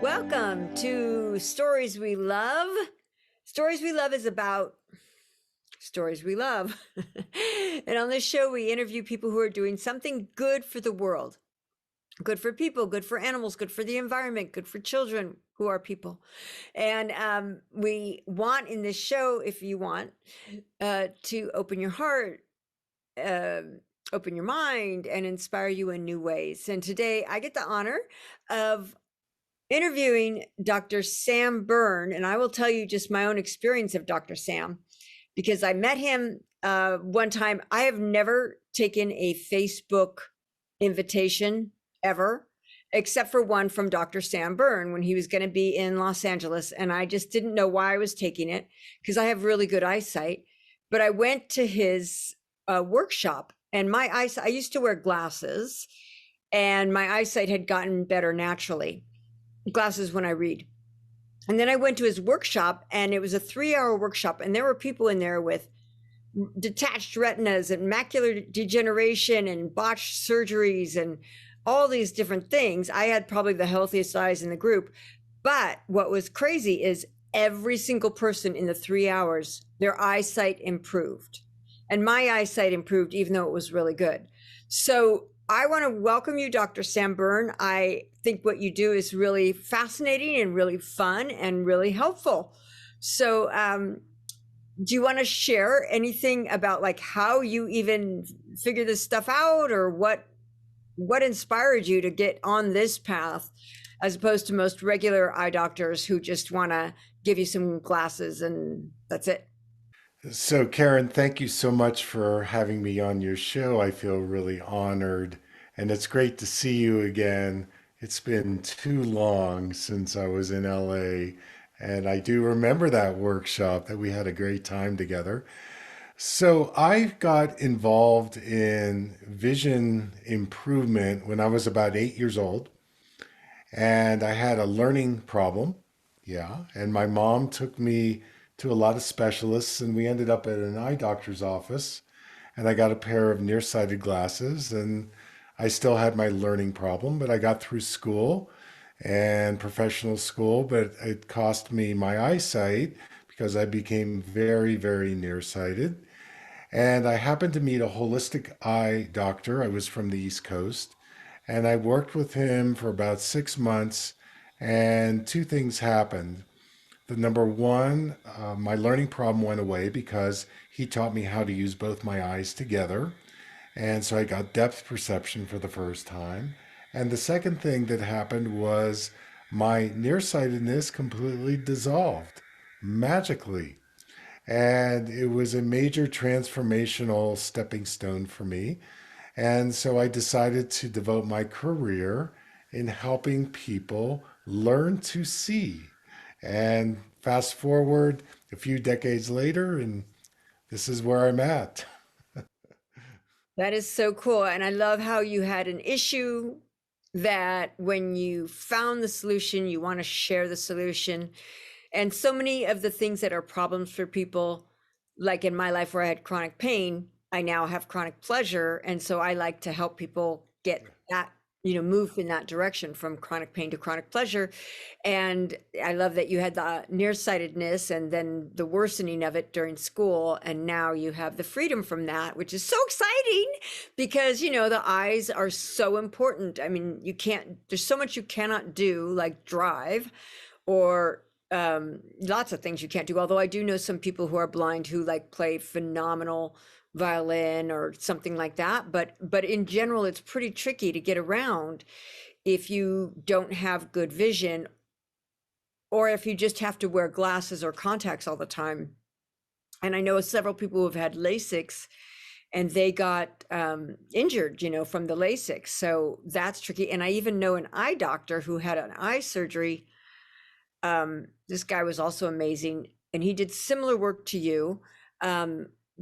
Welcome to Stories We Love. Stories We Love is about stories we love. And on this show, we interview people who are doing something good for the world, good for people, good for animals, good for the environment, good for children who are people. And we want in this show, if you want, to open your heart, uh, open your mind, and inspire you in new ways. And today I get the honor of interviewing Dr. Sam Berne, and I will tell you just my own experience of Dr. Sam, because I met him one time. I have never taken a Facebook invitation ever, except for one from Dr. Sam Berne when he was going to be in Los Angeles, and I just didn't know why I was taking it because I have really good eyesight. But I went to his workshop, and my eyesight, I used to wear glasses, and my eyesight had gotten better naturally. Glasses when I read. And then I went to his workshop, and it was a 3-hour workshop, and there were people in there with detached retinas and macular degeneration and botched surgeries and all these different things. I had probably the healthiest eyes in the group. But what was crazy is every single person in the 3 hours, their eyesight improved. And my eyesight improved, even though it was really good. So I want to welcome you, Dr. Sam Berne. I think what you do is really fascinating and really fun and really helpful. So do you want to share anything about like how you even figure this stuff out, or what inspired you to get on this path as opposed to most regular eye doctors who just want to give you some glasses and that's it? So, Karen, thank you so much for having me on your show. I feel really honored, and it's great to see you again. It's been too long since I was in LA, and I do remember that workshop that we had a great time together. So, I got involved in vision improvement when I was about 8 years old, and I had a learning problem. Yeah. And my mom took me to a lot of specialists, and we ended up at an eye doctor's office. And I got a pair of nearsighted glasses, and I still had my learning problem, but I got through school and professional school, but it cost me my eyesight because I became very, very nearsighted. And I happened to meet a holistic eye doctor. I was from the East Coast, and I worked with him for about 6 months. And two things happened. The number one, my learning problem went away because he taught me how to use both my eyes together. And so I got depth perception for the first time. And the second thing that happened was my nearsightedness completely dissolved magically. And it was a major transformational stepping stone for me. And so I decided to devote my career in helping people learn to see. And fast forward a few decades later, and this is where I'm at. That is so cool. And I love how you had an issue that when you found the solution, you want to share the solution. And so many of the things that are problems for people, like in my life where I had chronic pain, I now have chronic pleasure. And so I like to help people get that, move in that direction from chronic pain to chronic pleasure. And I love that you had the nearsightedness and then the worsening of it during school. And now you have the freedom from that, which is so exciting because, the eyes are so important. I mean, there's so much you cannot do, like drive or lots of things you can't do. Although I do know some people who are blind who like play phenomenal violin or something like that. But in general, it's pretty tricky to get around if you don't have good vision, or if you just have to wear glasses or contacts all the time. And I know several people who have had LASIX and they got injured, from the LASIX. So that's tricky. And I even know an eye doctor who had an eye surgery. This guy was also amazing, and he did similar work to you.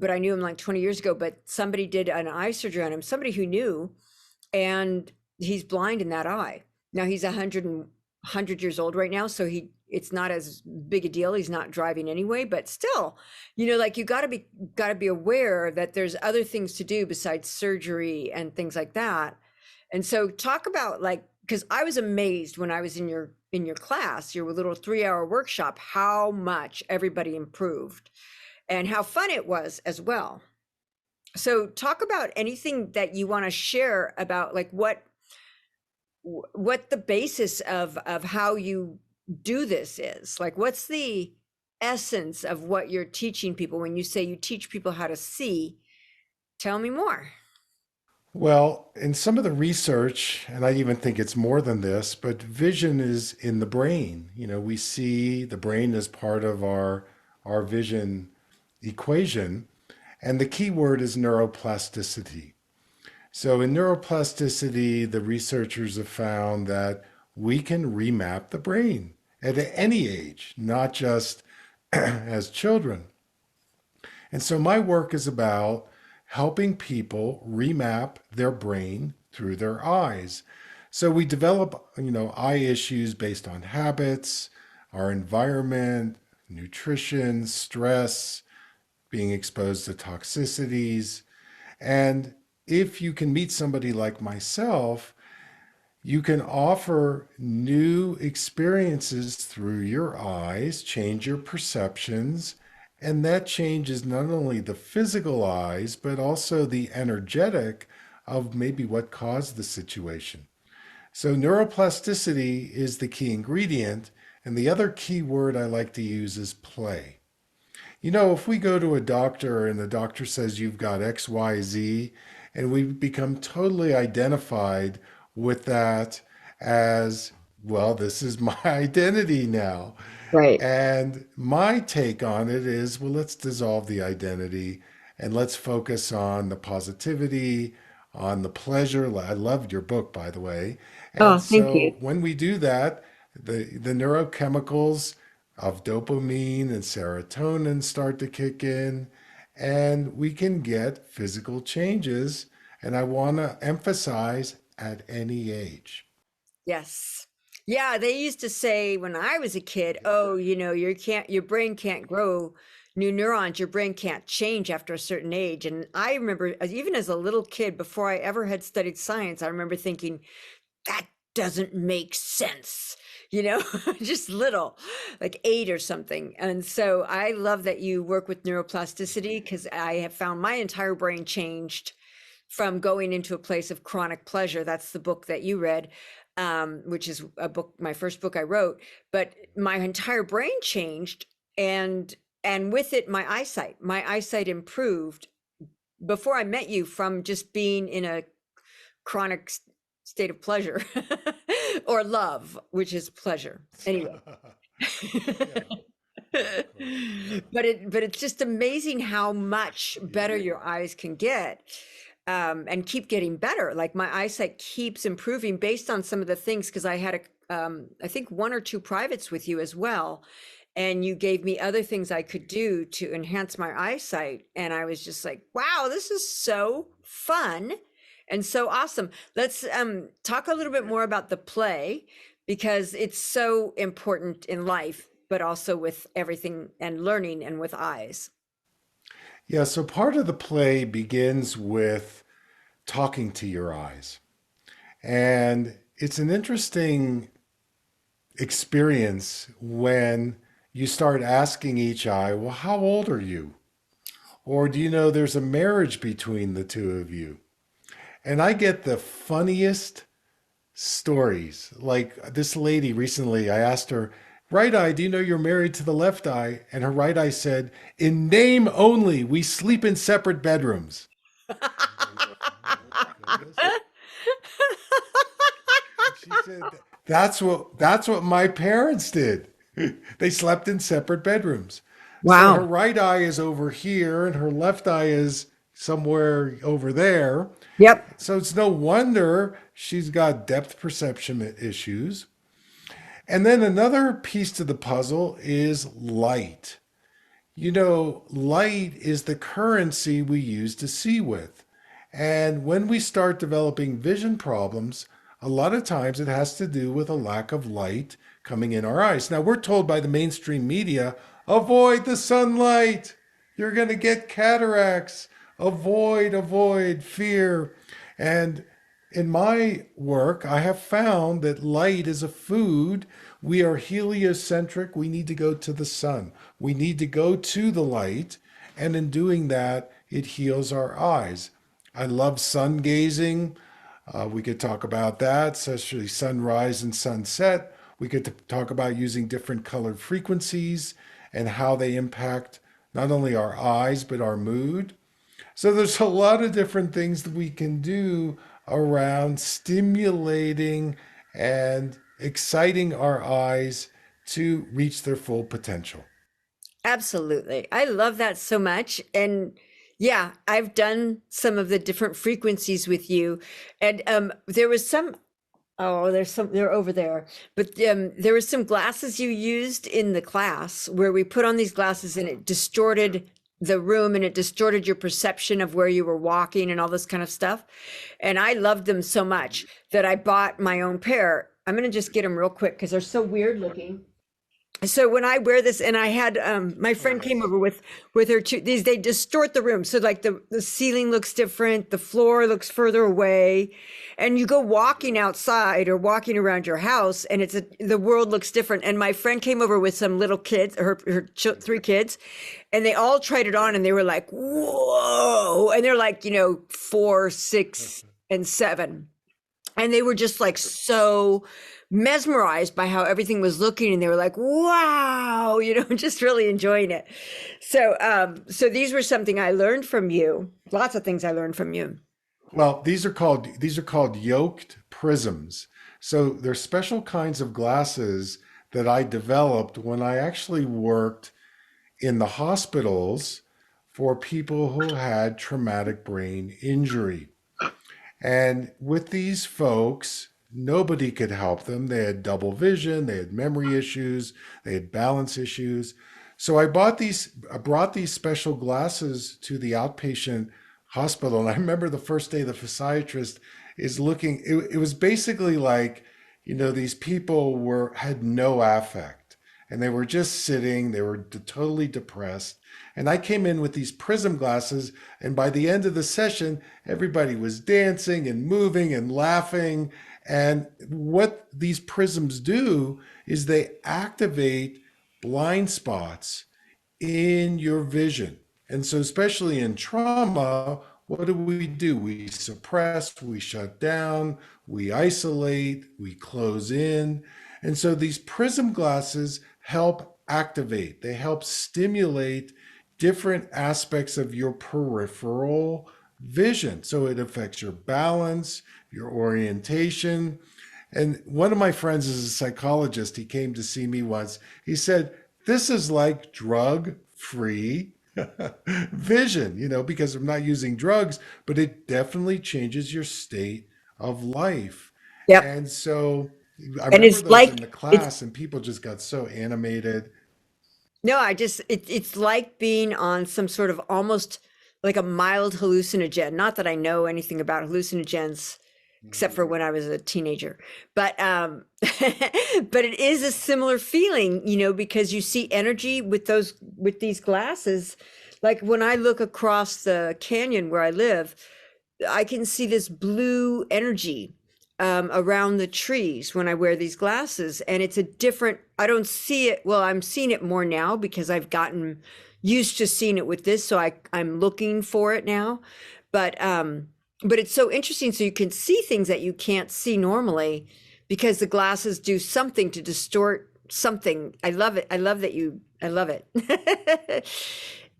But I knew him like 20 years ago, but somebody did an eye surgery on him, somebody who knew, and he's blind in that eye. Now he's 100 years old right now, so it's not as big a deal. He's not driving anyway, but still, like you got to be aware that there's other things to do besides surgery and things like that. And so talk about like because I was amazed when I was in your class, your little 3 hour workshop, how much everybody improved and how fun it was as well. So talk about anything that you want to share about like what the basis of how you do this is. Like what's the essence of what you're teaching people when you say you teach people how to see? Tell me more. Well, in some of the research, and I even think it's more than this, but vision is in the brain. We see the brain as part of our vision equation, and the key word is neuroplasticity. So in neuroplasticity, the researchers have found that we can remap the brain at any age, not just as children. And so my work is about helping people remap their brain through their eyes. So we develop, eye issues based on habits, our environment, nutrition, stress, being exposed to toxicities. And if you can meet somebody like myself, you can offer new experiences through your eyes, change your perceptions, and that changes not only the physical eyes, but also the energetic of maybe what caused the situation. So, neuroplasticity is the key ingredient, and the other key word I like to use is play. If we go to a doctor and the doctor says you've got XYZ, and we become totally identified with that as, well, this is my identity now. Right. And my take on it is, well, let's dissolve the identity and let's focus on the positivity, on the pleasure. I loved your book, by the way. And Oh, thank you. so when we do that, the neurochemicals of dopamine and serotonin start to kick in, and we can get physical changes. And I want to emphasize at any age. Yes. Yeah, they used to say when I was a kid, oh, your brain can't grow new neurons, your brain can't change after a certain age. And I remember even as a little kid, before I ever had studied science, I remember thinking, that doesn't make sense, just little, like 8 or something. And so I love that you work with neuroplasticity because I have found my entire brain changed from going into a place of chronic pleasure. That's the book that you read, which is a book, my first book I wrote. But my entire brain changed, and with it, my eyesight improved before I met you from just being in a chronic state of pleasure or love, which is pleasure. Anyway. Yeah, of course. Yeah. But it's just amazing how much better your eyes can get, and keep getting better. Like my eyesight keeps improving based on some of the things, because I had I think 1 or 2 privates with you as well, and you gave me other things I could do to enhance my eyesight, and I was just like, wow, this is so fun and so awesome. Let's talk a little bit more about the play, because it's so important in life, but also with everything and learning and with eyes. Yeah, so part of the play begins with talking to your eyes. And it's an interesting experience when you start asking each eye, well, how old are you? Or do you know there's a marriage between the two of you? And I get the funniest stories. Like this lady recently, I asked her, right eye, do you know you're married to the left eye? And her right eye said, in name only, we sleep in separate bedrooms. I was like, oh my goodness. She said, that's what my parents did. They slept in separate bedrooms. So her Wow. right eye is over here and her left eye is somewhere over there. Yep. So it's no wonder she's got depth perception issues. And then another piece to the puzzle is light. Light is the currency we use to see with. And when we start developing vision problems, a lot of times it has to do with a lack of light coming in our eyes. Now, we're told by the mainstream media, avoid the sunlight. You're going to get cataracts. Avoid, fear. And In my work, I have found that light is a food. We are heliocentric. We need to go to the sun. We need to go to the light. And in doing that, it heals our eyes. I love sun gazing. We could talk about that, especially sunrise and sunset. We could talk about using different colored frequencies and how they impact not only our eyes, but our mood. So there's a lot of different things that we can do around stimulating and exciting our eyes to reach their full potential. Absolutely. I love that so much. And yeah, I've done some of the different frequencies with you. And there was some, oh, there's some, they're over there. But there was some glasses you used in the class where we put on these glasses and it distorted the room and it distorted your perception of where you were walking and all this kind of stuff. And I loved them so much that I bought my own pair. I'm going to just get them real quick because they're so weird looking. So when I wear this, and I had my friend came Nice. over with her two, these they distort the room. So like the ceiling looks different, the floor looks further away, and you go walking outside or walking around your house, and the world looks different. And my friend came over with some little kids, three kids, and they all tried it on, and they were like, "Whoa!" And they're like, 4, 6, and 7, and they were just like so mesmerized by how everything was looking, and they were like, wow, just really enjoying it. So these were something I learned from you, lots of things I learned from you. Well, these are called yoked prisms. So they're special kinds of glasses that I developed when I actually worked in the hospitals for people who had traumatic brain injury. And with these folks, nobody could help them. They had double vision, they had memory issues, they had balance issues. So I brought these special glasses to the outpatient hospital. And I remember the first day the physiatrist is looking, it was basically like, these people had no affect and they were just sitting, they were totally depressed. And I came in with these prism glasses, and by the end of the session, everybody was dancing and moving and laughing. And what these prisms do is they activate blind spots in your vision. And so, especially in trauma, what do? We suppress, we shut down, we isolate, we close in. And so, these prism glasses help activate, they help stimulate different aspects of your peripheral vision. So, it affects your balance, your orientation. And one of my friends is a psychologist. He came to see me once. He said, this is like drug free vision, because I'm not using drugs, but it definitely changes your state of life. Yep. And so I And remember it's those in like the it's class, and people just got so animated. no, it's like being on some sort of almost like a mild hallucinogen. Not that I know anything about hallucinogens except Mhm. for when I was a teenager. But but it is a similar feeling, because you see energy with these glasses. Like when I look across the canyon where I live, I can see this blue energy around the trees when I wear these glasses. And it's a different, I don't see it. Well, I'm seeing it more now because I've gotten used to seeing it with this. So I'm looking for it now. But it's so interesting. So you can see things that you can't see normally because the glasses do something to distort something. I love it. I love it.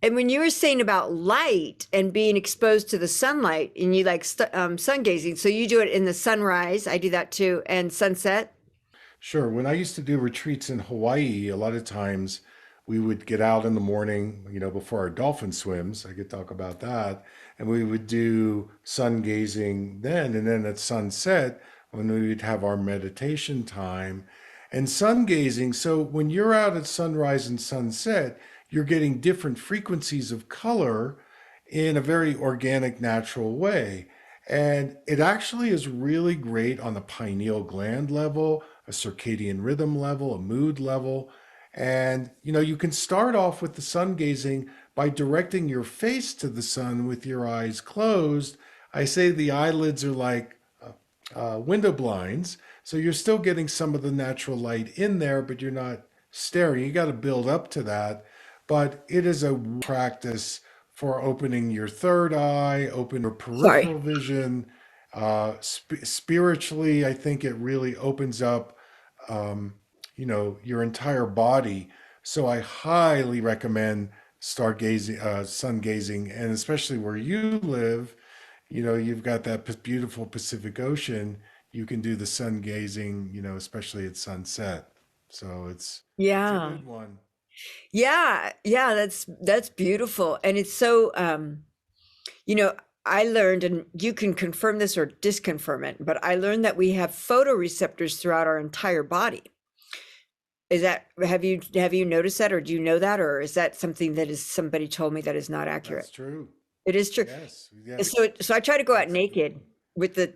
And when you were saying about light and being exposed to the sunlight and you like sun gazing, so you do it in the sunrise. I do that too, and sunset. Sure. When I used to do retreats in Hawaii, a lot of times we would get out in the morning, before our dolphin swims. I could talk about that. And we would do sun gazing then. And then at sunset, when we would have our meditation time and sun gazing. So when you're out at sunrise and sunset, you're getting different frequencies of color in a very organic, natural way. And it actually is really great on the pineal gland level, a circadian rhythm level, a mood level. And you can start off with the sun gazing by directing your face to the sun with your eyes closed. I say the eyelids are like window blinds. So you're still getting some of the natural light in there, but you're not staring. You got to build up to that. But it is a practice for opening your third eye, open your Sorry. peripheral vision. Spiritually, I think it really opens up, um, your entire body. So I highly recommend stargazing, sun gazing, and especially where you live, you've got that beautiful Pacific Ocean. You can do the sun gazing, especially at sunset. So it's a Yeah. good one. Yeah, yeah, that's beautiful. And it's so you know, I learned, and you can confirm this or disconfirm it, but I learned that we have photoreceptors throughout our entire body. Is that, have you noticed that, or do you know that, or is that something that is somebody told me that is not accurate? That's true. It is true. Yes, So I try to go out that's naked with the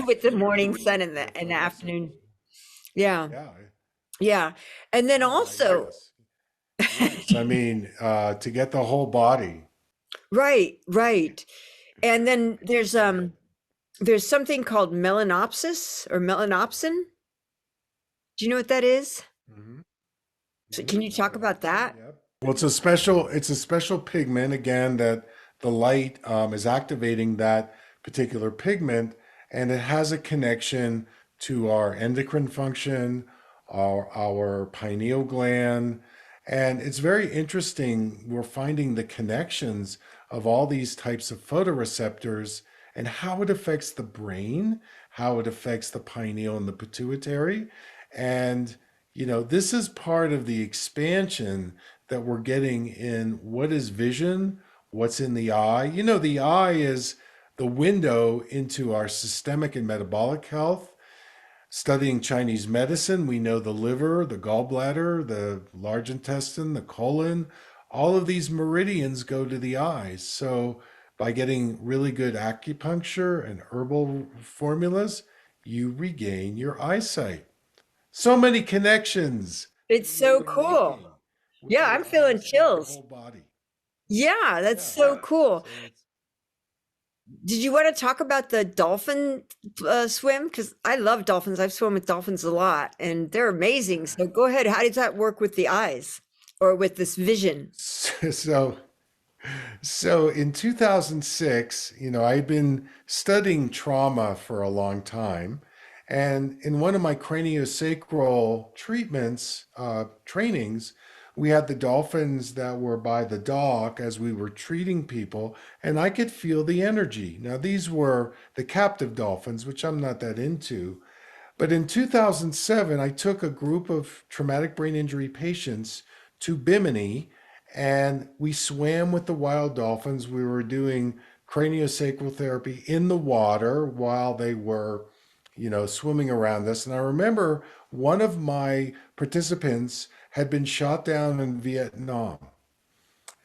with the morning excellent sun for in the fluorescent. afternoon. Yeah. Yeah. Yeah. And then also, Yes. Yes. I mean, to get the whole body. right, right. And then there's something called melanopsis or melanopsin. Do you know what that is? Hmm. So can you talk about Melanopsin. that? Yep. Well, it's a special pigment again that the light is activating that particular pigment, and it has a connection to our endocrine function, our pineal gland, and it's very interesting. We're finding the connections of all these types of photoreceptors and how it affects the brain, how it affects the pineal and the pituitary, and this is part of the expansion that we're getting in what is vision, what's in the eye. The eye is the window into our systemic and metabolic health. Studying Chinese medicine, we know the liver, the gallbladder, the large intestine, the colon, all of these meridians go to the eyes. So, by getting really good acupuncture and herbal formulas, you regain your eyesight. So many connections It's that so we're cool. making Yeah, with I'm our feeling eyes and our chills. whole body. Yeah, that's Yeah. so cool. So it's Did you want to talk about the dolphin swim? Because I love dolphins. I've swum with dolphins a lot, and they're amazing. So go ahead. How does that work with the eyes or with this vision? so so in 2006, I'd been studying trauma for a long time. And in one of my craniosacral treatments, trainings, we had the dolphins that were by the dock as we were treating people, and I could feel the energy. Now, these were the captive dolphins, which I'm not that into. But in 2007, I took a group of traumatic brain injury patients to Bimini and we swam with the wild dolphins. We were doing craniosacral therapy in the water while they were, swimming around us. And I remember one of my participants had been shot down in Vietnam.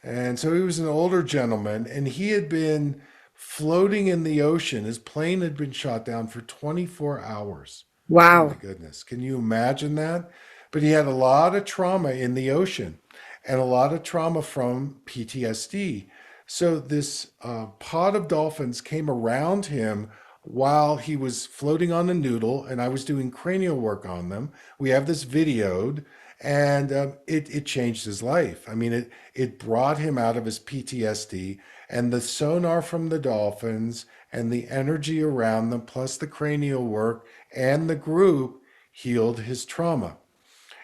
And so he was an older gentleman and he had been floating in the ocean. His plane had been shot down for 24 hours. Oh my Wow. goodness. Can you imagine that? But he had a lot of trauma in the ocean and a lot of trauma from PTSD. So this pod of dolphins came around him while he was floating on a noodle, and I was doing cranial work on them. We have this videoed, and it changed his life. I mean, it brought him out of his PTSD, and the sonar from the dolphins and the energy around them, plus the cranial work and the group, healed his trauma.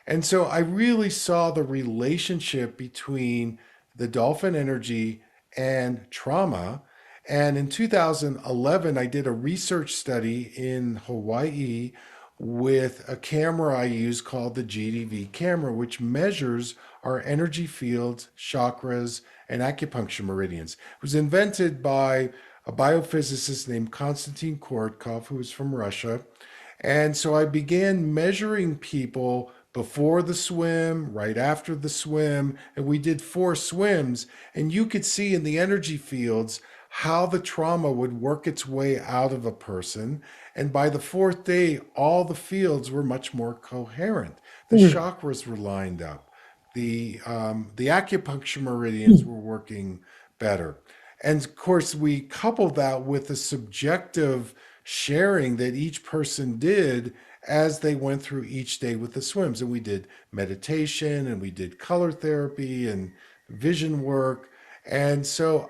And so I really saw the relationship between the dolphin energy and trauma. And in 2011, I did a research study in Hawaii with a camera I use called the GDV camera, which measures our energy fields, chakras, and acupuncture meridians. It was invented by a biophysicist named Konstantin Korotkov, who was from Russia. And so I began measuring people before the swim, right after the swim, and we did 4 swims. And you could see in the energy fields how the trauma would work its way out of a person. And by the fourth day, all the fields were much more coherent. The chakras were lined up. The acupuncture meridians were working better. And of course, we coupled that with the subjective sharing that each person did as they went through each day with the swims. And we did meditation and we did color therapy and vision work. And so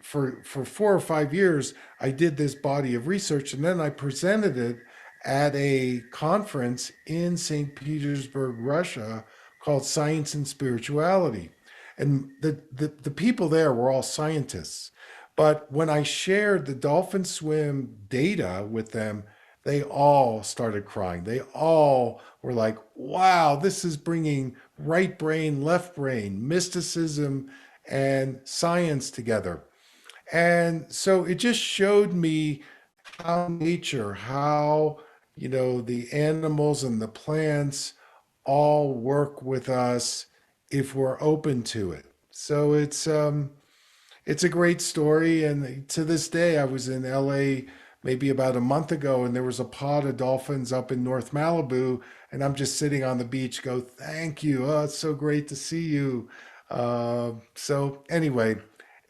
for 4 or 5 years, I did this body of research, and then I presented it at a conference in St. Petersburg, Russia, called Science and Spirituality. And the people there were all scientists. But when I shared the dolphin swim data with them, they all started crying. They all were like, wow, this is bringing right brain, left brain, mysticism, and science together. And so it just showed me how nature, how, the animals and the plants all work with us if we're open to it. So it's a great story. And to this day, I was in LA maybe about a month ago, and there was a pod of dolphins up in North Malibu. And I'm just sitting on the beach, go, thank you. Oh, it's so great to see you. So, anyway,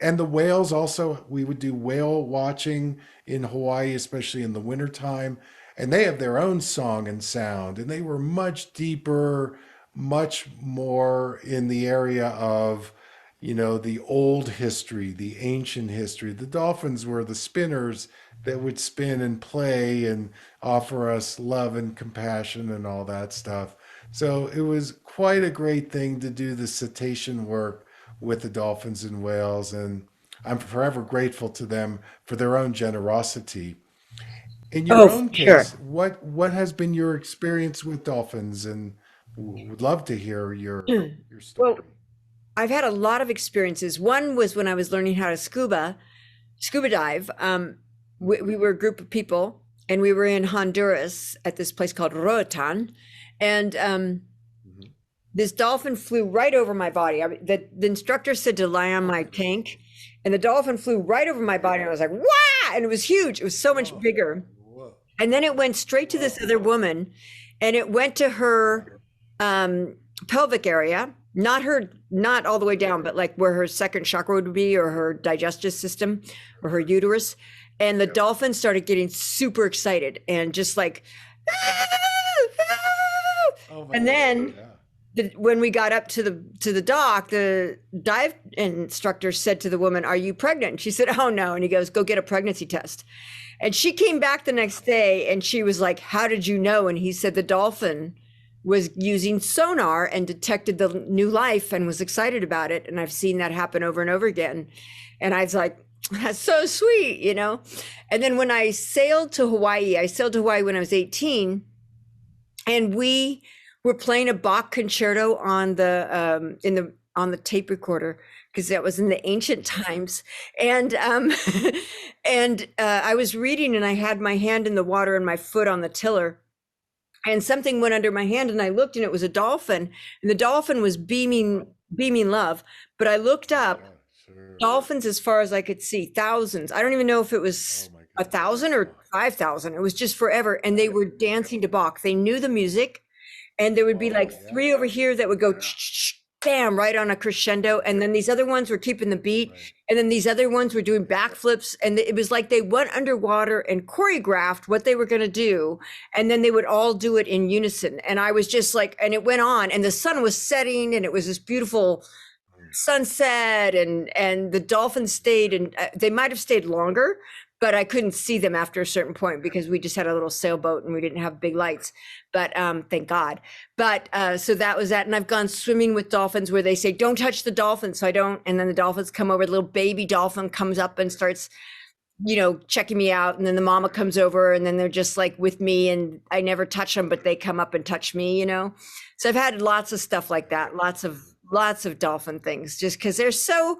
and the whales also, we would do whale watching in Hawaii, especially in the wintertime. And they have their own song and sound, and they were much deeper, much more in the area of the old history, the ancient history. The dolphins were the spinners that would spin and play and offer us love and compassion and all that stuff. So it was quite a great thing to do the cetacean work with the dolphins and whales. And I'm forever grateful to them for their own generosity. In your Oh, own for sure. case, what has been your experience with dolphins? And would love to hear your Well, story. I've had a lot of experiences. One was when I was learning how to scuba dive. We were a group of people, and we were in Honduras at this place called Roatan, and Mhm. this dolphin flew right over my body. The instructor said to lie on my tank, and the dolphin flew right over my body. And I was like, "Wow!" And it was huge. It was so much Whoa, bigger. whoa, And then it went straight to this whoa. other woman, and it went to her um, pelvic area, not all the way down, but like where her second chakra would be, or her digestive system, or her uterus. And the Yep. dolphin started getting super excited and just like, Oh my and God. then Yeah. when we got up to the dock, the dive instructor said to the woman, "Are you pregnant?" And she said, "Oh no." And he goes, "Go get a pregnancy test." And she came back the next day, and she was like, "How did you know?" And he said the dolphin was using sonar and detected the new life and was excited about it. And I've seen that happen over and over again. And I was like, "That's so sweet." And then when I sailed to Hawaii when I was 18, and we were playing a Bach concerto on the tape recorder, because that was in the ancient times. And and I was reading, and I had my hand in the water and my foot on the tiller, and something went under my hand, and I looked, and it was a dolphin, and the dolphin was beaming love. But I looked up, Yeah, sure. dolphins as far as I could see, thousands. I don't even know if it Oh was my a God. thousand or 5,000. It was just forever. And they were dancing to Bach. They knew the music, and there would be Oh like yeah. three over here that would go bam right on a crescendo, and then these other ones were keeping the beat, Right. and then these other ones were doing backflips, and it was like they went underwater and choreographed what they were going to do, and then they would all do it in unison. And I was just like, and it went on, and the sun was setting, and it was this beautiful Mm. sunset, and the dolphins stayed, and they might have stayed longer, but I couldn't see them after a certain point because we just had a little sailboat and we didn't have big lights. But thank God. But so that was that. And I've gone swimming with dolphins where they say, "Don't touch the dolphin." So I don't. And then the dolphins come over, the little baby dolphin comes up and starts, checking me out. And then the mama comes over, and then they're just like with me, and I never touch them, but they come up and touch me. So I've had lots of stuff like that, lots of dolphin things, just because they're so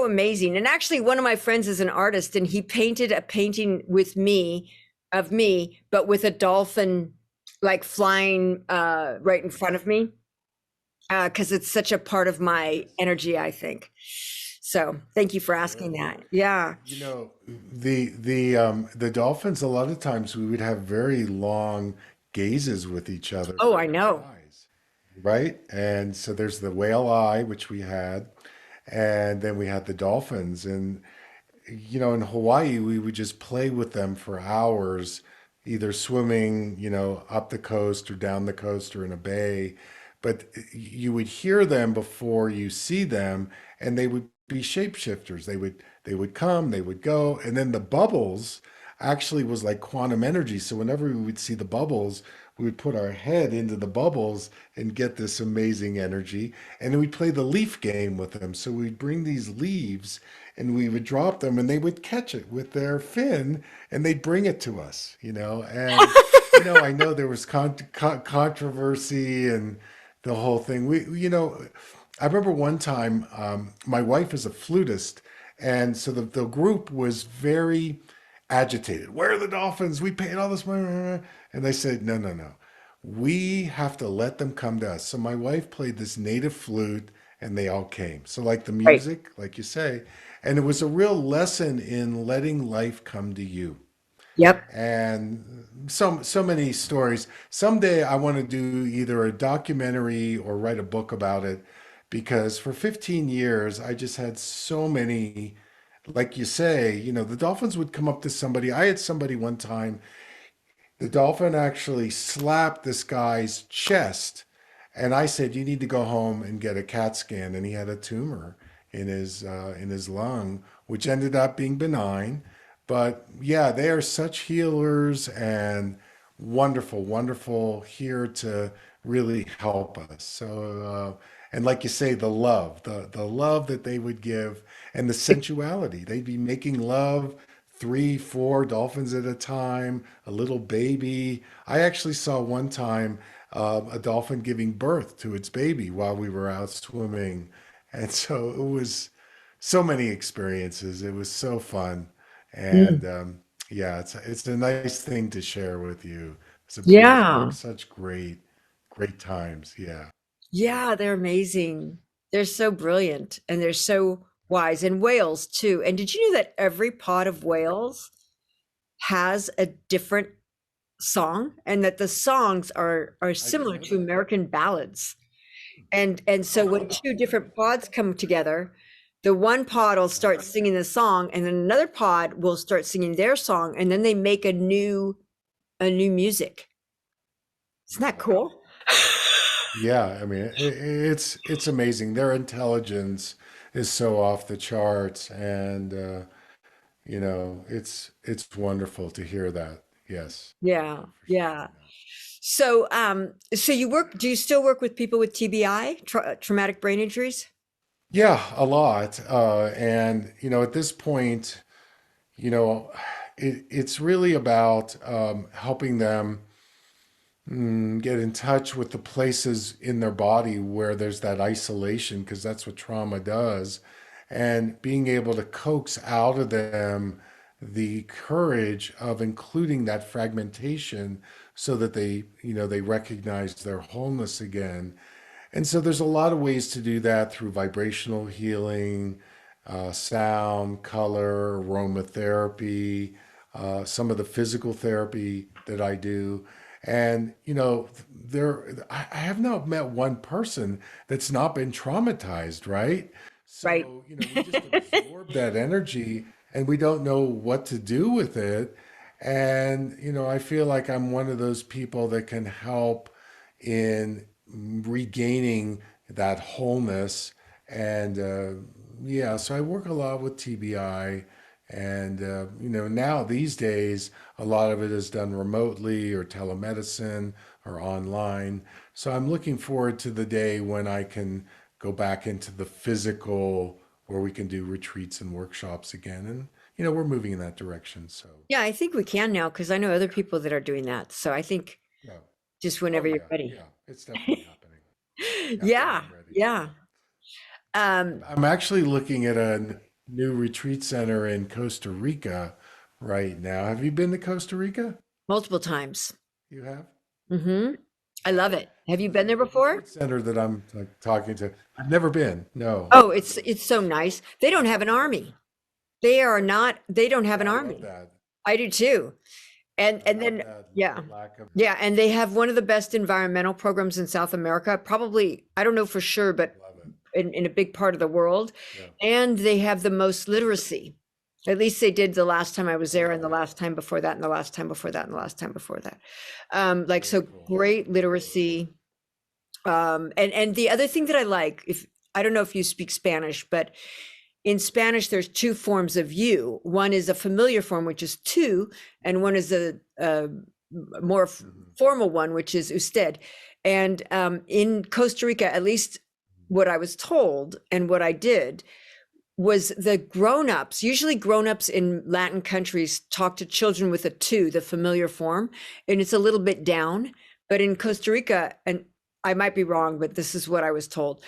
amazing. And actually, one of my friends is an artist, and he painted a painting with me of me, but with a dolphin like flying right in front of me, because it's such a part of my Nice. energy, I think. So thank you for asking Sure. that. Yeah. You know, the dolphins, a lot of times we would have very long gazes with each other Oh, in I their know. eyes, right? And so there's the whale eye, which we had, and then we had the dolphins. And in Hawaii, we would just play with them for hours, either swimming, up the coast or down the coast or in a bay. But you would hear them before you see them, and they would be shapeshifters. They would come, they would go, and then the bubbles actually was like quantum energy. So whenever we would see the bubbles, we would put our head into the bubbles and get this amazing energy. And then we'd play the leaf game with them. So we'd bring these leaves and we would drop them and they would catch it with their fin and they'd bring it to us, And, I know there was controversy and the whole thing. I remember one time, my wife is a flutist. And so the group was very agitated. Where are the dolphins? We paid all this money. And they said, no, no, no. We have to let them come to us. So my wife played this native flute and they all came. So, like the Right. music, like you say, and it was a real lesson in letting life come to you. Yep. And so many stories. Someday I want to do either a documentary or write a book about it because for 15 years I just had so many, like you say, the dolphins would come up to somebody. I had somebody one time, the dolphin actually slapped this guy's chest. And I said, "You need to go home and get a CAT scan." And he had a tumor in his lung, which ended up being benign. But yeah, they are such healers and wonderful, wonderful here to really help us. So, and like you say, the love that they would give, and the sensuality. They'd be making love three, four dolphins at a time, a little baby. I actually saw one time a dolphin giving birth to its baby while we were out swimming. And so it was so many experiences. It was so fun. Mm. And yeah, it's a nice thing to share with you. It was Yeah. such great times. Yeah. Yeah, they're amazing. They're so brilliant and they're so wise. And whales too. And did you know that every pod of whales has a different song and that the songs are I didn't similar know to that. American ballads? And so when two different pods come together, the one pod will start singing the song and then another pod will start singing their song and then they make a new music. Isn't that Wow. cool? Yeah, I mean, it's amazing. Their intelligence is so off the charts, and it's wonderful to hear that. Yes, Yeah, for sure. yeah. So do you still work with people with TBI, traumatic brain injuries? Yeah, a lot. And at this point, you know, it's really about helping them get in touch with the places in their body where there's that isolation, because that's what trauma does, and being able to coax out of them the courage of including that fragmentation so that they recognize their wholeness again. And so there's a lot of ways to do that through vibrational healing, sound, color, aromatherapy, some of the physical therapy that I do. And, I have not met one person that's not been traumatized, right? Right. So, we just absorb that energy and we don't know what to do with it. And, I feel like I'm one of those people that can help in regaining that wholeness. And yeah, so I work a lot with TBI. And, now these days, a lot of it is done remotely or telemedicine or online. So I'm looking forward to the day when I can go back into the physical, where we can do retreats and workshops again. And, we're moving in that direction. So, Yeah, I think we can now because I know other people that are doing that. So I think yeah. just Oh, whenever you're yeah. ready. Yeah. It's definitely happening. Yeah. When Yeah, I'm ready. yeah. Yeah. Um, I'm actually looking at a new retreat center in Costa Rica right now. Have you been to Costa Rica? Multiple times. You have? Hmm. I Yeah. love it. Have So you there's been a there before? retreat center that I'm like talking to. I've never been. No. Oh, it's so nice. They don't have an army. They don't have an Yeah, I love army. that. I do too. And I and love then that yeah. the lack of. Yeah, and they have one of the best environmental programs in South America. Probably, I don't know for sure, but Love it. in a big part of the world. Yeah. And they have the most literacy. At least they did the last time I was there, and the Okay. last time before that, and the last time before that, and the last time before that. Like Very so cool. great literacy. And the other thing that I like, if I don't know if you speak Spanish, but in Spanish there's two forms of you. One is a familiar form, which is tú, and one is a more Hmm. formal one, which is usted. And in Costa Rica, at least what I was told and what I did was the grown-ups, usually grown-ups in Latin countries talk to children with a two, the familiar form, and it's a little bit down. But in Costa Rica, and I might be wrong, but this is what I was told.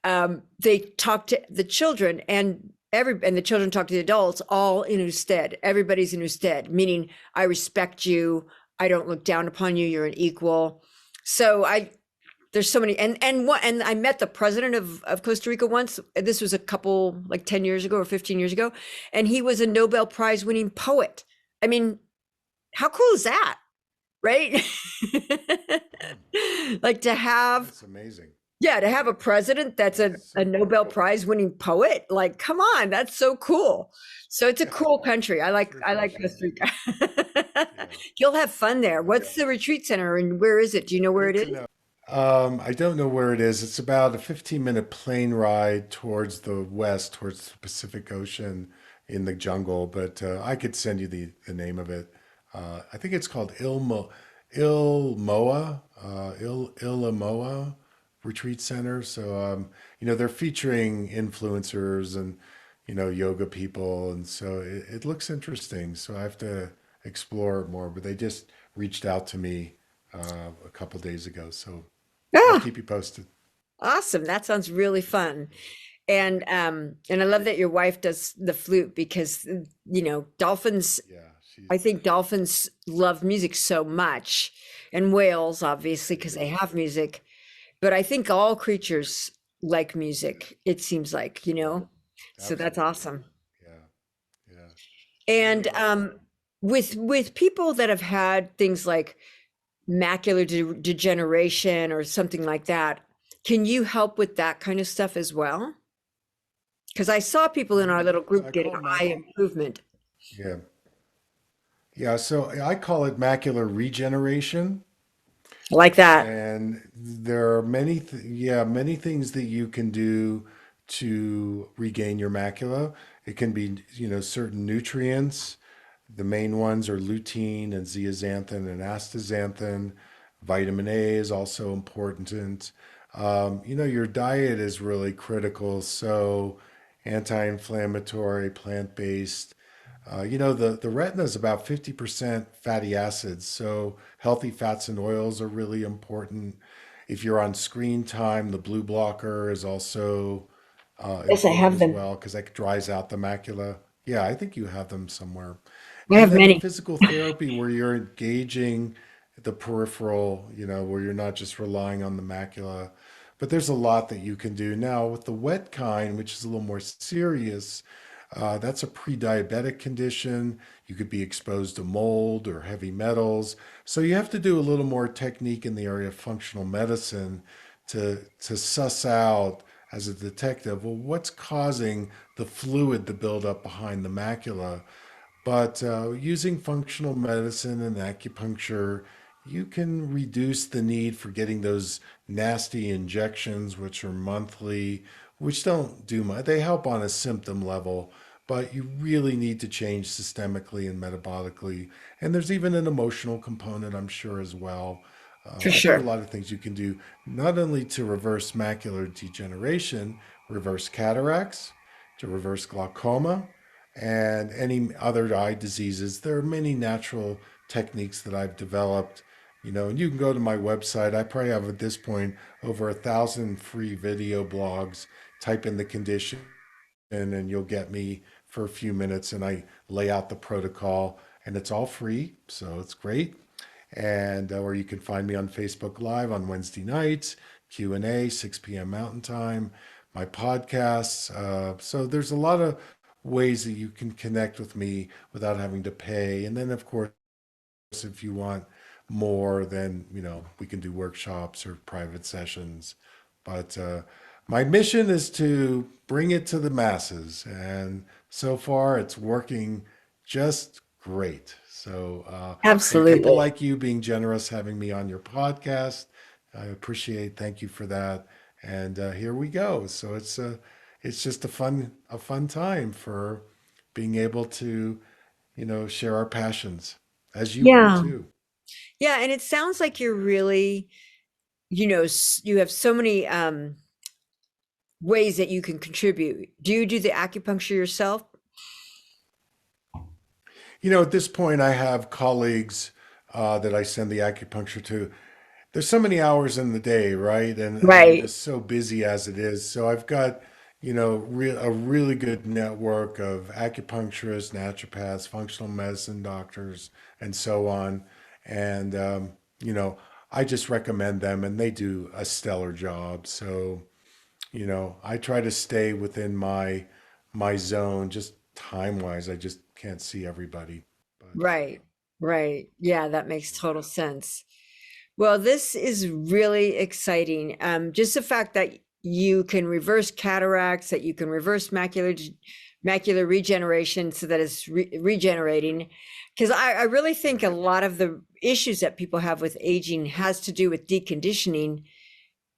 They talk to the children and the children talk to the adults all in usted. Everybody's in usted, meaning I respect you, I don't look down upon you, you're an equal. So I there's so many and I met the president of Costa Rica once. This was a couple like 10 years ago or 15 years ago, and he was a Nobel Prize winning poet. I mean, how cool is that, right? Hmm. Like to have That's amazing. yeah, to have a president that's That's a so Nobel cool. Prize winning poet, like come on, that's so cool. So it's a cool country. I That's like I like refreshing. Costa Rica. Yeah. You'll have fun there. Yeah. What's the retreat center and where is it? Do you know where it Good to is? know. I don't know where it is. It's about a 15-minute plane ride towards the west, towards the Pacific Ocean in the jungle, but I could send you the name of it. I think it's called Ilamoa Retreat Center. So, they're featuring influencers and, yoga people. And so it looks interesting. So I have to explore it more, but they just reached out to me a couple days ago. So I'll Ah, keep you posted. awesome. That sounds really fun. And I love that your wife does the flute because dolphins, Yeah, she's I think dolphins love music so much and whales obviously they because they do. have music, but I think all creatures like music, it seems like, Yeah, So that's absolutely. awesome. Yeah, yeah. And So, with people that have had things like macular degeneration or something like that, can you help with that kind of stuff as well? Because I saw people in our little so group I getting call eye mac. improvement. Yeah, yeah. So I call it macular regeneration. Like that. And there are many things that you can do to regain your macula. It can be, certain nutrients. The main ones are lutein and zeaxanthin and astaxanthin. Vitamin A is also important. Your diet is really critical. So, anti-inflammatory, plant-based. The retina is about 50% fatty acids, so healthy fats and oils are really important. If you're on screen time, the blue blocker is also Yes, I important have as them. well because that dries out the macula. Yeah, I think you have them somewhere. I And have then the many. physical therapy where you're engaging the peripheral, where you're not just relying on the macula. But there's a lot that you can do. Now, with the wet kind, which is a little more serious, that's a pre-diabetic condition. You could be exposed to mold or heavy metals. So you have to do a little more technique in the area of functional medicine to suss out as a detective, well, what's causing the fluid to build up behind the macula? But using functional medicine and acupuncture, you can reduce the need for getting those nasty injections, which are monthly, which don't do much. They help on a symptom level, but you really need to change systemically and metabolically. And there's even an emotional component, I'm sure, as well. For But there are a sure. lot of things you can do, not only to reverse macular degeneration, reverse cataracts, to reverse glaucoma, and any other eye diseases. There are many natural techniques that I've developed, and you can go to my website. I probably have at this point over 1,000 free video blogs. Type in the condition and you'll get me for a few minutes and I lay out the protocol and it's all free. So it's great. And or you can find me on Facebook Live on Wednesday nights, Q&A, 6 p.m. Mountain Time, my podcasts. So there's a lot of ways that you can connect with me without having to pay. And then, of course, if you want more, then, we can do workshops or private sessions. But my mission is to bring it to the masses. And so far. It's working just great. So, and people Absolutely. like you being generous, having me on your podcast, I appreciate. Thank you for that. And here we go. So it's just a fun time for being able to, share our passions, as you are Yeah. too. Yeah, and it sounds like you're really, you have so many ways that you can contribute. Do you do the acupuncture yourself? At this point, I have colleagues that I send the acupuncture to. There's so many hours in the day, right? And I'm Right. just so busy as it is. So I've got, a really good network of acupuncturists, naturopaths, functional medicine doctors, and so on. And, I just recommend them and they do a stellar job. So, I try to stay within my zone, just time wise. I just can't see everybody. But Right. Right. Yeah, that makes total sense. Well, this is really exciting. Just the fact that you can reverse cataracts, that you can reverse macular regeneration so that it's regenerating. Because I really think a right. lot of the issues that people have with aging has to do with deconditioning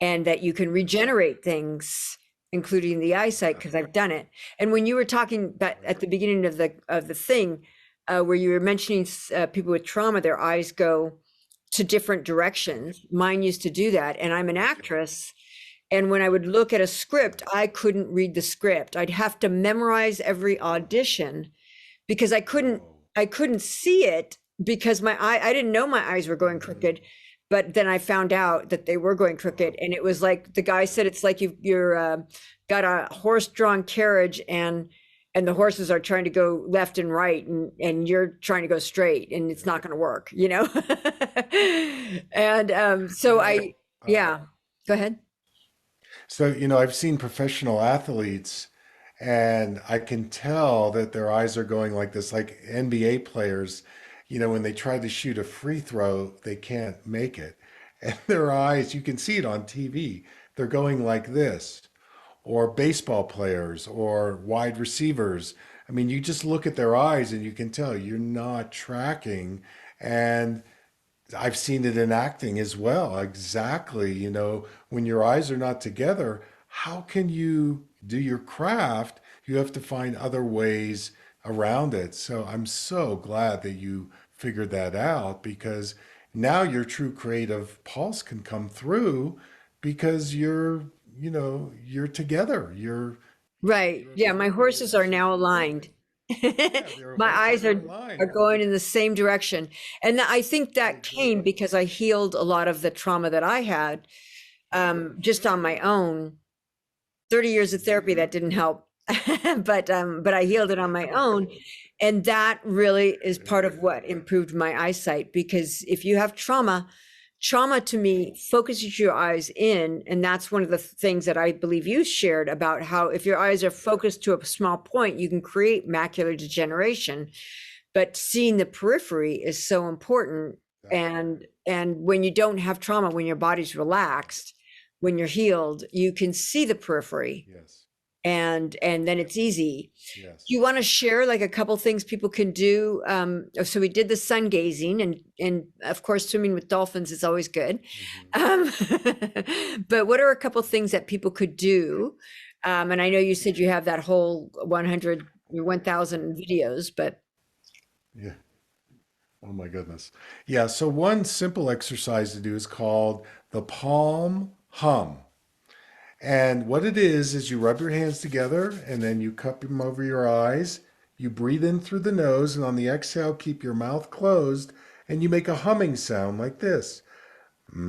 and that you can Yes, regenerate things, including the eyesight, because I've definitely. done it. And when you were talking that Right. at the beginning of the thing, where you were mentioning people with trauma, their eyes go to different Right. directions. Mine used to do that, and I'm an Me too. actress. And when I would look at a script, Right. I couldn't read the script. I'd have to memorize every Oh, audition because oh. I couldn't see it because I didn't know my eyes were going Hmm. crooked, but then I found out that they were going crooked, Oh, and it was like the guy yeah. said it's like you're got a horse-drawn carriage, and the horses are trying to go left and right, and you're trying to go straight, and it's Yeah. not going to work, you know. And You so know, I yeah, go ahead. so, I've seen professional athletes and I can tell that their eyes are going like this, like NBA players, when they try to shoot a free throw, they can't make it. And their eyes, you can see it on TV, they're going like this. Or baseball players or wide receivers. I mean, you just look at their eyes and you can tell you're not tracking. And I've seen it in acting as well. Exactly. When your eyes are not together, how can you do your craft? You have to find other ways around it. So I'm so glad that you figured that out because now your true creative pulse can come through because you're together. Right. You're Yeah, my appropriate. horses are So now aligned. perfect. Yeah, their My eyes horses are aligned. are going in the same direction. And I think that came Exactly. because I healed a lot of the trauma that I had just on my own. 30 years of therapy that didn't help. But I healed it on my own. And that really is part of what improved my eyesight because if you have trauma to me focuses your eyes in, and that's one of the things that I believe you shared about how if your eyes are focused to a small point, you can create macular degeneration. But seeing the periphery is so important. Definitely. And when you don't have trauma, when your body's relaxed, when you're healed, you can see the periphery, Yes. and then it's easy. Do Yes. you want to share like a couple things people can do? So we did the sun gazing, and of course swimming with dolphins is always good. Hmm. Um, but what are a couple things that people could do? And I know you said you have that whole 1,000 videos, but Yeah. Oh my goodness. Yeah. So one simple exercise to do is called the palm hum. And what it is you rub your hands together and then you cup them over your eyes. You breathe in through the nose and on the exhale, keep your mouth closed and you make a humming sound like this. Mm.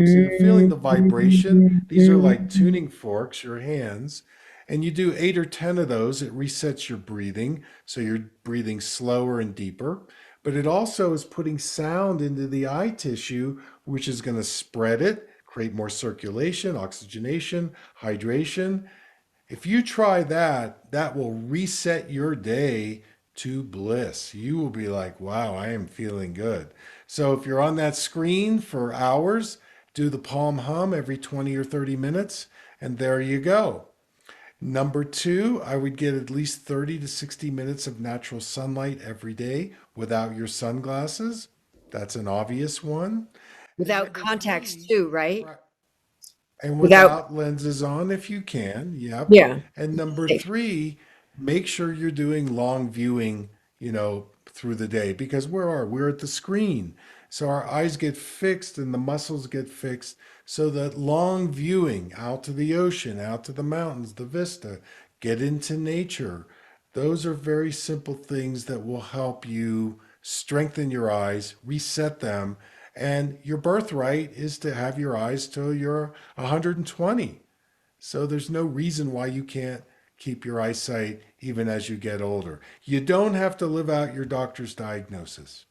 So you're feeling the vibration. These are like tuning forks, your hands. And you do 8 or 10 of those. It resets your breathing. So you're breathing slower and deeper. But it also is putting sound into the eye tissue, which is going to spread it, create more circulation, oxygenation, hydration. If you try that, that will reset your day to bliss. You will be like, wow, I am feeling good. So if you're on that screen for hours, do the palm hum every 20 or 30 minutes, and there you go. Number two, I would get at least 30 to 60 minutes of natural sunlight every day without your sunglasses. That's an obvious one. And Without number contacts three, too, right? and Without, without lenses on if you can. Yep. yeah. And number Safe. three, make sure you're doing long viewing, through the day because we're at the screen. So our eyes get fixed and the muscles get fixed. So that long viewing out to the ocean, out to the mountains, the vista, get into nature. Those are very simple things that will help you strengthen your eyes, reset them, and your birthright is to have your eyes till you're 120. So there's no reason why you can't keep your eyesight even as you get older. You don't have to live out your doctor's diagnosis.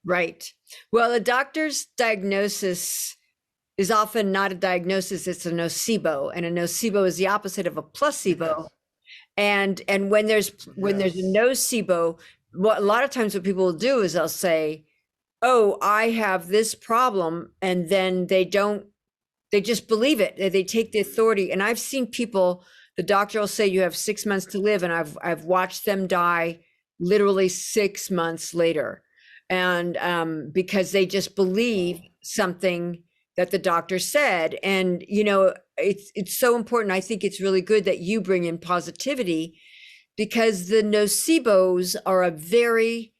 Right. Well, a doctor's diagnosis is often not a diagnosis, it's a nocebo. And a nocebo is the opposite of a placebo. Yes. And when there's a Yes. nocebo, what a lot of times what people will do is they'll say, "Oh, I have this problem," and then they just believe it. They take the authority. And I've seen people, the doctor will say you have 6 months to live, and I've watched them die literally 6 months later. And because they just believe Wow. something that the doctor said. And it's so important. I think it's really good that you bring in positivity, because the nocebos are a very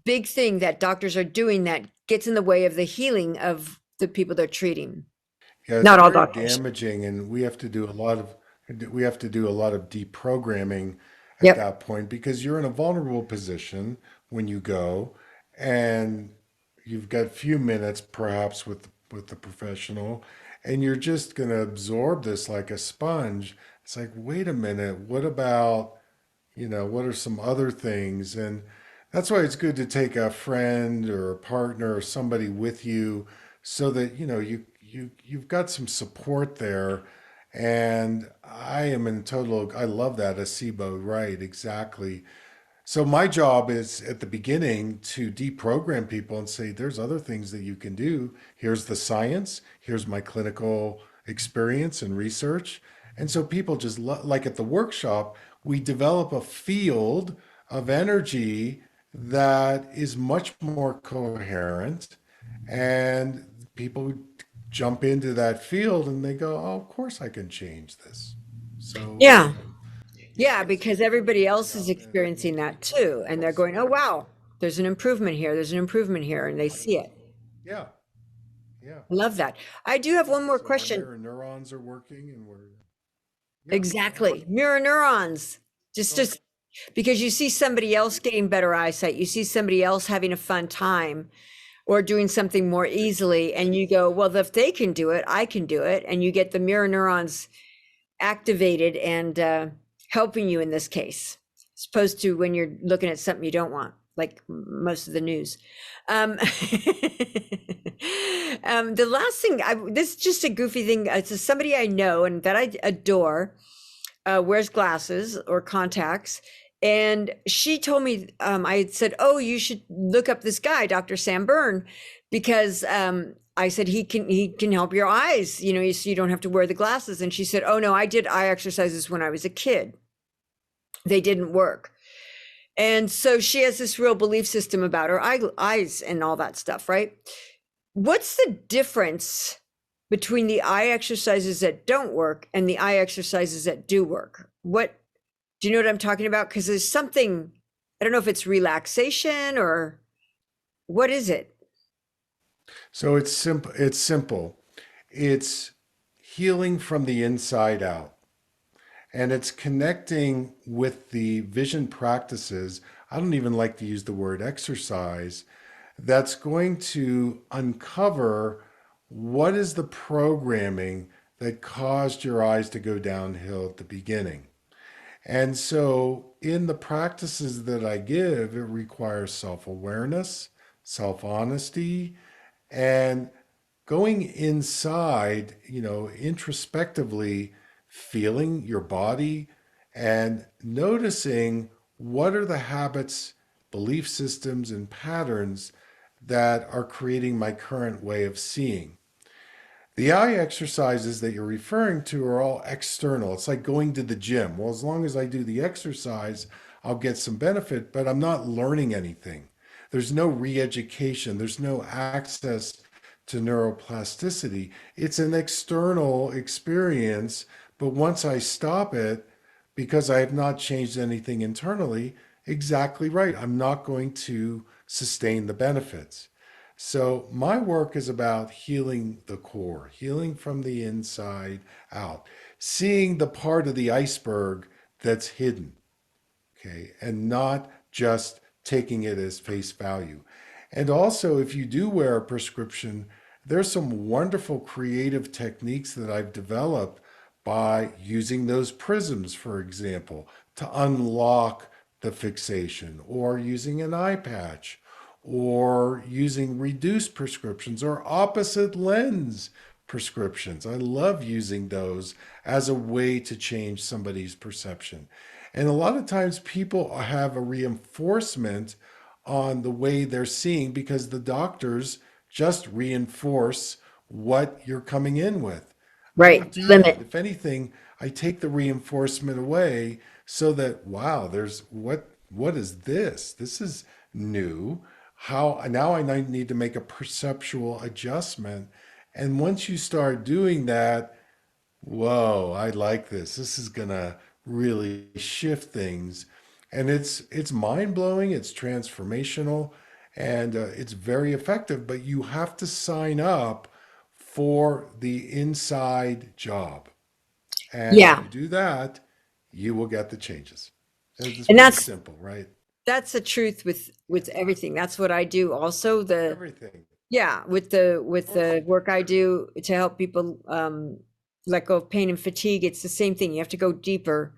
big thing that doctors are doing that gets in the way of the healing of the people they're treating. Yeah, it's Not all very doctors. damaging, and we have to do a lot of deprogramming at Yep. that point because you're in a vulnerable position when you go, and you've got a few minutes perhaps with the professional, and you're just going to absorb this like a sponge. It's like, wait a minute, what are some other things? And that's why it's good to take a friend or a partner or somebody with you so that you've got some support there. And I love that, a SIBO, right? Exactly. So my job is at the beginning to deprogram people and say, there's other things that you can do. Here's the science. Here's my clinical experience and research. And so people just like at the workshop, we develop a field of energy that is much more coherent, and people jump into that field and they go, oh, of course I can change this. So Yeah. yeah, Yeah, it's because good to everybody bring else is out the experiencing that too. And they're individuals. going, "Oh, wow, there's an improvement here. There's an improvement here." And they see it. Yeah, yeah. I love that. I do have one more So our question. mirror neurons are working, and yeah. Go ahead. Exactly. Mirror neurons. Just, Go ahead. just because you see somebody else getting better eyesight, you see somebody else having a fun time or doing something more easily, and you go, "Well, if they can do it, I can do it." And you get the mirror neurons activated and helping you in this case, as opposed to when you're looking at something you don't want, like most of the news. Um, the last thing, this is just a goofy thing. It's somebody I know and that I adore, wears glasses or contacts. And she told me, I had said, "Oh, you should look up this guy, Dr. Sam Berne, because I said he can help your eyes, so you don't have to wear the glasses." And she said, "Oh no, I did eye exercises when I was a kid. They didn't work." And so she has this real belief system about her eyes and all that stuff, right? What's the difference between the eye exercises that don't work and the eye exercises that do work? What do you know what I'm talking about? Because there's something, I don't know if it's relaxation or what is it? So it's simple. It's simple. It's healing from the inside out, and it's connecting with the vision practices. I don't even like to use the word exercise. That's going to uncover what is the programming that caused your eyes to go downhill at the beginning. And so, in the practices that I give, it requires self awareness, self honesty, and going inside, introspectively feeling your body and noticing what are the habits, belief systems, and patterns that are creating my current way of seeing. The eye exercises that you're referring to are all external. It's like going to the gym. Well, as long as I do the exercise, I'll get some benefit, but I'm not learning anything. There's no re education, there's no access to neuroplasticity. It's an external experience, but once I stop it, because I have not changed anything internally, exactly right. I'm not going to sustain the benefits. So, my work is about healing the core, healing from the inside out, seeing the part of the iceberg that's hidden, okay, and not just taking it as face value. And also, if you do wear a prescription, there's some wonderful creative techniques that I've developed by using those prisms, for example, to unlock the fixation, or using an eye patch, or using reduced prescriptions or opposite lens prescriptions. I love using those as a way to change somebody's perception. And a lot of times people have a reinforcement on the way they're seeing because the doctors just reinforce what you're coming in with. I Right. don't do that. Limit. If anything, I take the reinforcement away so that, wow, there's what is this? This is new. How now I need to make a perceptual adjustment. And once you start doing that, whoa, I like this. This is gonna really shift things. And it's mind-blowing, it's transformational, and it's very effective, but you have to sign up for the inside job. And if Yeah. you do that, you will get the changes. It's And pretty that's simple, right? that's the truth with everything. That's what I do also. The Everything. Yeah, Of with course. the work I do to help people let go of pain and fatigue, it's the same thing. You have to go deeper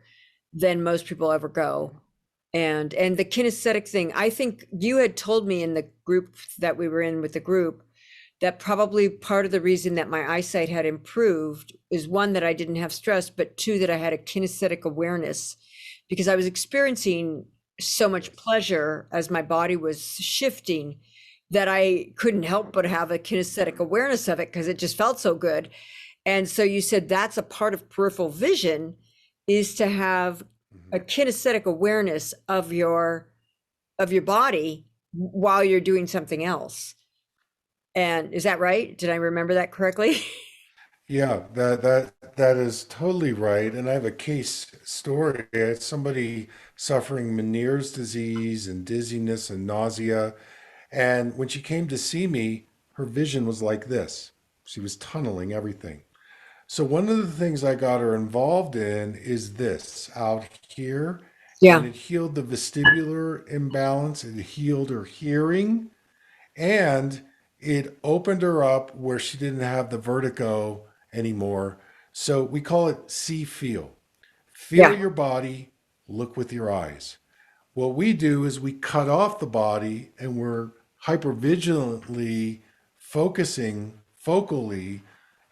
than most people ever go. And the kinesthetic thing, I think you had told me in the group that we were in with the group that probably part of the reason that my eyesight had improved is one, that I didn't have stress, but two, that I had a kinesthetic awareness because I was experiencing so much Yes. pleasure as my body was shifting that I couldn't help but have a kinesthetic awareness of it because it just felt so good. And so you said that's a part of peripheral vision, is to have a Mhm. kinesthetic awareness of your body while you're doing something else. And is that right? Did I remember that correctly? Yeah, that is totally right. And I have a case story. It's somebody suffering Meniere's disease and dizziness and nausea. And when she came to see me, her vision was like this. She was tunneling everything. So one of the things I got her involved in is this out here, and Yeah. it healed the vestibular imbalance, it healed her hearing, and it opened her up where she didn't have the vertigo anymore. So we call it see feel. Feel Yeah. your body, look with your eyes. What we do is we cut off the body and we're hypervigilantly focusing focally,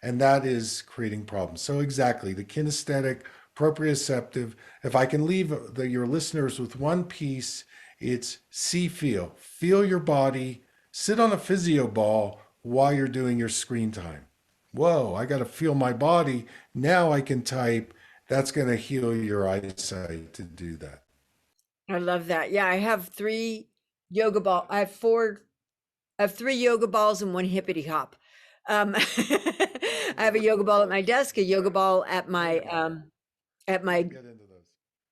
and that is creating problems. So, exactly, the kinesthetic, proprioceptive. If I can leave your listeners with one piece, it's see, feel. Feel your body, sit on a physio ball while you're doing your screen time. Whoa, I got to feel my body. Now I can type. That's going to heal your eyesight to do that. I love that. Yeah, I have I have three yoga balls and one hippity hop. I have a yoga ball at my desk, a yoga ball Very good. at We'll my get into those.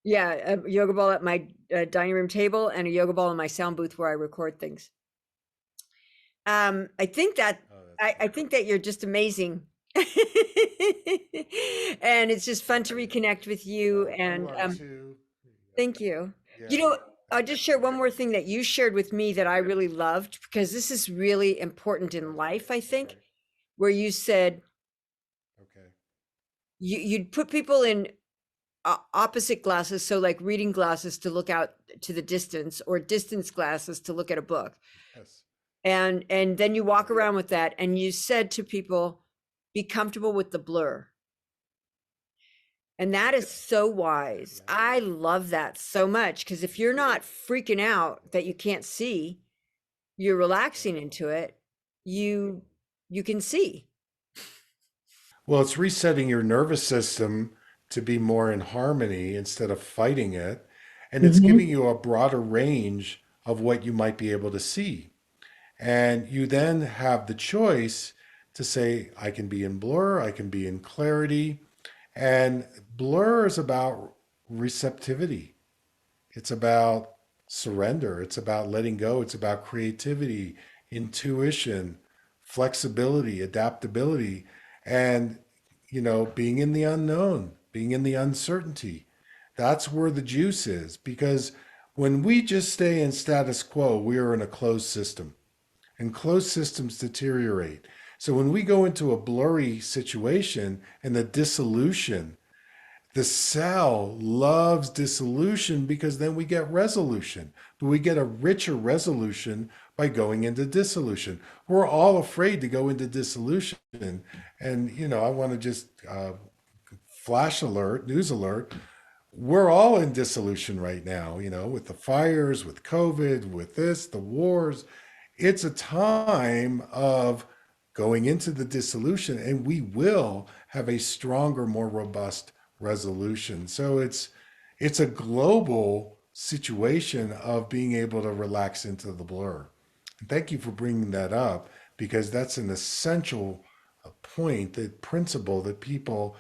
yeah, a yoga ball at my dining room table, and a yoga ball in my sound booth where I record things. I think that Oh, that's I great. think that you're just amazing. And it's just fun to reconnect with you. Well, you And are too. thank you. You Yeah. know, I'll just share one more thing that you shared with me that I really loved, because this is really important in Okay. life, I think, Okay. where you said Okay. you'd put people in opposite glasses, so like reading glasses to look out to the distance, or distance glasses to look at a book. Yes. And then you walk Yes. around with that, and you said to people, be comfortable with the blur. And that Yes. is so wise. Yes. I love that so much, because if you're not freaking out that you can't see, you're Right. relaxing into it, you you can see. Well, it's resetting your nervous system to be more in harmony instead of fighting it. And it's giving Hmm. you a broader range of what you might be able to see. And you then have the choice to say, I can be in blur, I can be in clarity. And blur is about receptivity, it's about surrender, it's about letting go, it's about creativity, intuition, flexibility, adaptability, and, being in the unknown, being in the uncertainty. That's where the juice is, because when we just stay in status quo, we are in a closed system, and closed systems deteriorate. So when we go into a blurry situation and the dissolution, the cell loves dissolution because then we get resolution, but we get a richer resolution by going into dissolution. We're all afraid to go into dissolution. And, I want to just flash alert, news alert. We're all in dissolution right now, with the fires, with COVID, with this, the wars. It's a time of going into the dissolution, and we will have a stronger, more robust resolution. So it's a global situation of being able to relax into the blur. And thank you for bringing that up, because that's an essential point, that principle that people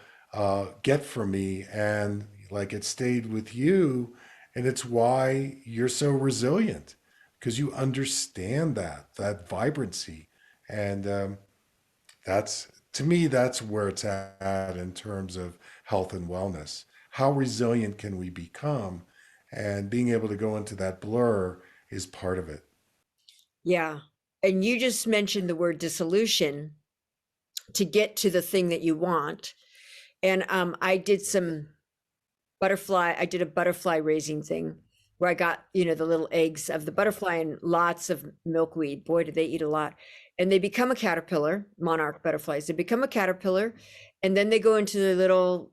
get from me, and like it stayed with you, and it's why you're so resilient, because you understand that vibrancy, and that's, to me, that's where it's at in terms of health and wellness. How resilient can we become? And being able to go into that blur is part of it. Yeah. And you just mentioned the word dissolution to get to the thing that you want. And I did some I did a butterfly raising thing where I got, the little eggs of the butterfly and lots of milkweed. Boy, did they eat a lot. And they become a caterpillar, monarch butterflies. They become a caterpillar, and then they go into the little,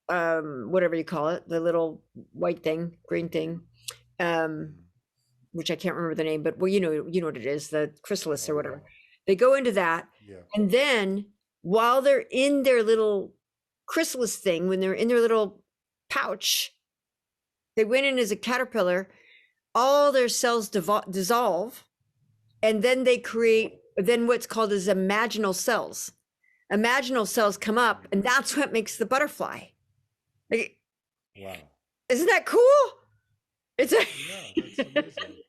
whatever you call it, the little white thing, green thing, um, which I can't remember the name, but well, you know what it is, the chrysalis Oh or yeah, whatever. They go into that, yeah. and then while they're in their little chrysalis thing, when they're in their little pouch, they went in as a caterpillar, all their cells dissolve, and then they create then what's called as imaginal cells. Imaginal cells come up, and that's what makes the butterfly. Like, Wow. isn't that cool? It's a Yeah, that's amazing.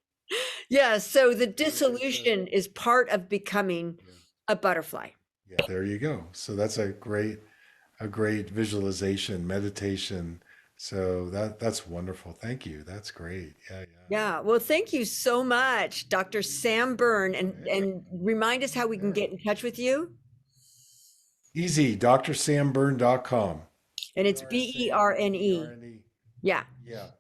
yeah, so the It's a dissolution is part of becoming Yeah. a butterfly. Yeah, there you go. So that's a great visualization, meditation. So that's wonderful. Thank you. That's great. Yeah, yeah. Yeah, well, thank you so much, Dr. Sam Berne, Hey, and remind us how we can yeah. get in touch with you. Easy, drsamberne.com. And B it's R S A M B E R Berne. N E. Yeah. Yeah.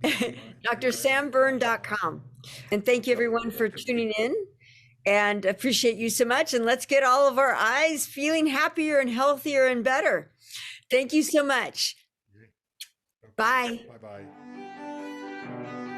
BERNE.com. drsamberne.com. And thank you Okay. everyone for That could be. tuning in, and appreciate you so much. And let's get all of our eyes feeling happier and healthier and better. Thank you so much. Okay. Bye. Bye bye.